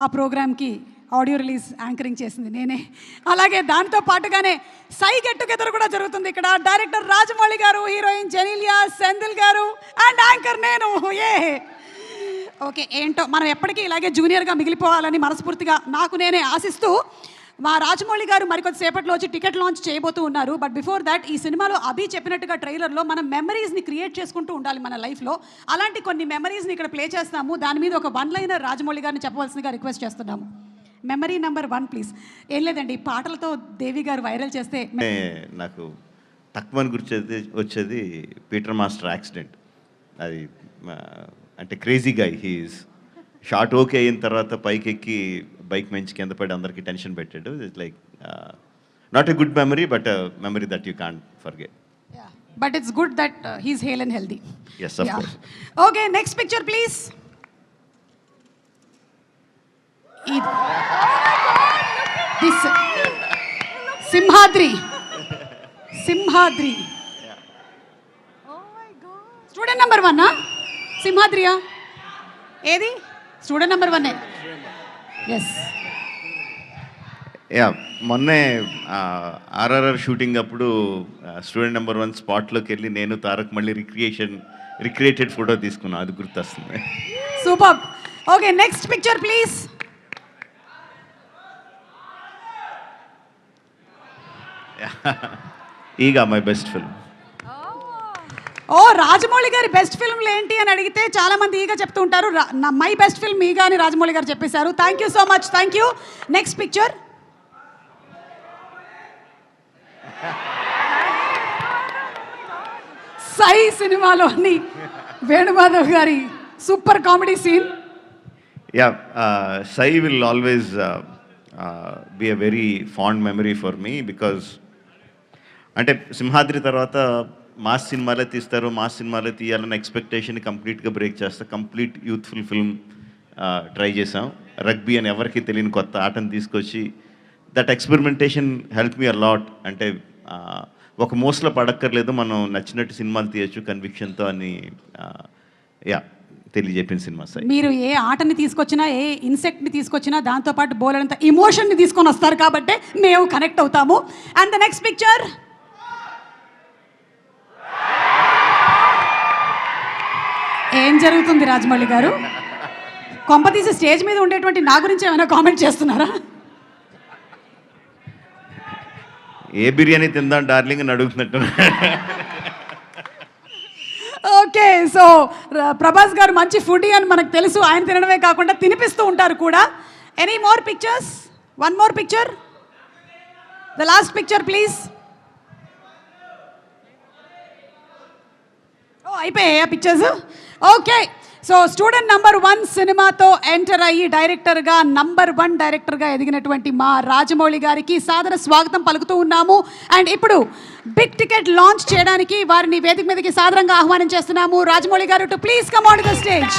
ఆ ప్రోగ్రామ్కి audio release anchoring చేసింది నేనే. అలాగే దాంతో పాటుగానే సై గెట్ టుగెదర్ కూడా జరుగుతుంది ఇక్కడ. డైరెక్టర్ రాజమౌళి గారు, హీరోయిన్ జెనీలియా సెంధిల్ గారు అండ్ యాంకర్ నేను. ఓకే, ఏంటో మనం ఎప్పటికీ ఇలాగే జూనియర్గా మిగిలిపోవాలని మనస్ఫూర్తిగా నాకు నేనే ఆశిస్తూ మా రాజమౌళి గారు మరికొద్ది సేపట్లో వచ్చి టికెట్ లాంచ్ చేయబోతూ ఉన్నారు. బట్ బిఫోర్ దాట్ ఈ సినిమాలో అభి చెప్పినట్టుగా ట్రైలర్లో మనం మెమరీస్ని క్రియేట్ చేసుకుంటూ ఉండాలి మన లైఫ్లో. అలాంటి కొన్ని మెమరీస్ని ఇక్కడ ప్లే చేస్తాము. దాని మీద ఒక వన్ లైనర్ రాజమౌళి గారిని చెప్పవలసిందిగా రిక్వెస్ట్ చేస్తున్నాము. Memory number 1 please. ఏం లేదండి, పాటలతో దేవి గారు వైరల్ చేస్తే నాకు తక్కువ వచ్చేది పీటర్ మాస్టర్ యాక్సిడెంట్. అది అంటే crazy guy. He is short okay అయిన తర్వాత పైకి ఎక్కి బైక్ మంచి కింద పడి అందరికీ టెన్షన్ పెట్టాడు. It's like not a good memory, but memory that you can't forget. But it's good that he's hale and healthy. Yes, of course. Okay, next picture please. This Simhadri. Student number 1 సింహాద్రియా? ఏది student number 1? Yes. మొన్నే RRR shooting అప్పుడు student number 1 స్పాట్లోకి వెళ్ళి నేను తారక్ మళ్ళీ recreated photo తీసుకున్నాను. అది గుర్తొస్తుంది. Super. Okay, next picture please. Eega my best film. Oh, Rajamouli గారి బెస్ట్ ఫిల్మ్లు ఏంటి అని అడిగితే చాలా మంది ఈగా చెప్తూ ఉంటారు. మై బెస్ట్ ఫిల్మ్ ఈగా అని రాజమౌళి గారు చెప్పేశారు. Thank you so much. Thank you. Next picture. Sye సినిమాలోని వేణుమాధవ్ గారి super comedy scene. Sye will always be a very fond memory for me. Because అంటే సింహాద్రి తర్వాత మాస్ సినిమాలే తీస్తారు, మాస్ సినిమాలే తీయాలన్న ఎక్స్పెక్టేషన్ కంప్లీట్గా బ్రేక్ చేస్తా. కంప్లీట్ యూత్ఫుల్ ఫిల్మ్ ట్రై చేసాం. రగ్బీ అని ఎవరికి తెలియని కొత్త ఆటను తీసుకొచ్చి that experimentation help me a lot. అంటే ఒక మోస్లో పడక్కర్లేదు, మనం నచ్చినట్టు సినిమాలు తీయచ్చు కన్విక్షన్తో అని తెలియజెప్పిన సినిమా సార్. మీరు ఏ ఆటని తీసుకొచ్చినా, ఏ ఇన్సెక్ట్ని తీసుకొచ్చినా దాంతోపాటు బోలెడంత ఇమోషన్ని తీసుకొని వస్తారు కాబట్టి మేము కనెక్ట్ అవుతాము. And the next picture. ఏం జరుగుతుంది రాజమౌళి గారు? కొంపతీసి స్టేజ్ మీద ఉండేటువంటి నా గురించి ఏమైనా కామెంట్ చేస్తున్నారా? ఏ బిర్యానీ తిందాం డార్లింగ్ అని అడుగుతున్నట్టు. ఓకే, సో ప్రభాస్ గారు మంచి ఫుడీ అని మనకు తెలుసు. ఆయన తినడమే కాకుండా తినిపిస్తూ ఉంటారు కూడా. Any more pictures? One more picture. The last picture please. అయిపోయాయా pictures? Okay, so student number 1 సినిమాతో ఎంటర్ అయ్యి డైరెక్టర్గా నంబర్ 1 డైరెక్టర్గా ఎదిగినటువంటి మా రాజమౌళి గారికి సాదర స్వాగతం పలుకుతూ ఉన్నాము. అండ్ ఇప్పుడు బిగ్ టికెట్ లాంచ్ చేయడానికి వారిని వేదిక మీదకి సాదరంగా ఆహ్వానం చేస్తున్నాము. రాజమౌళి గారు to please come on the stage.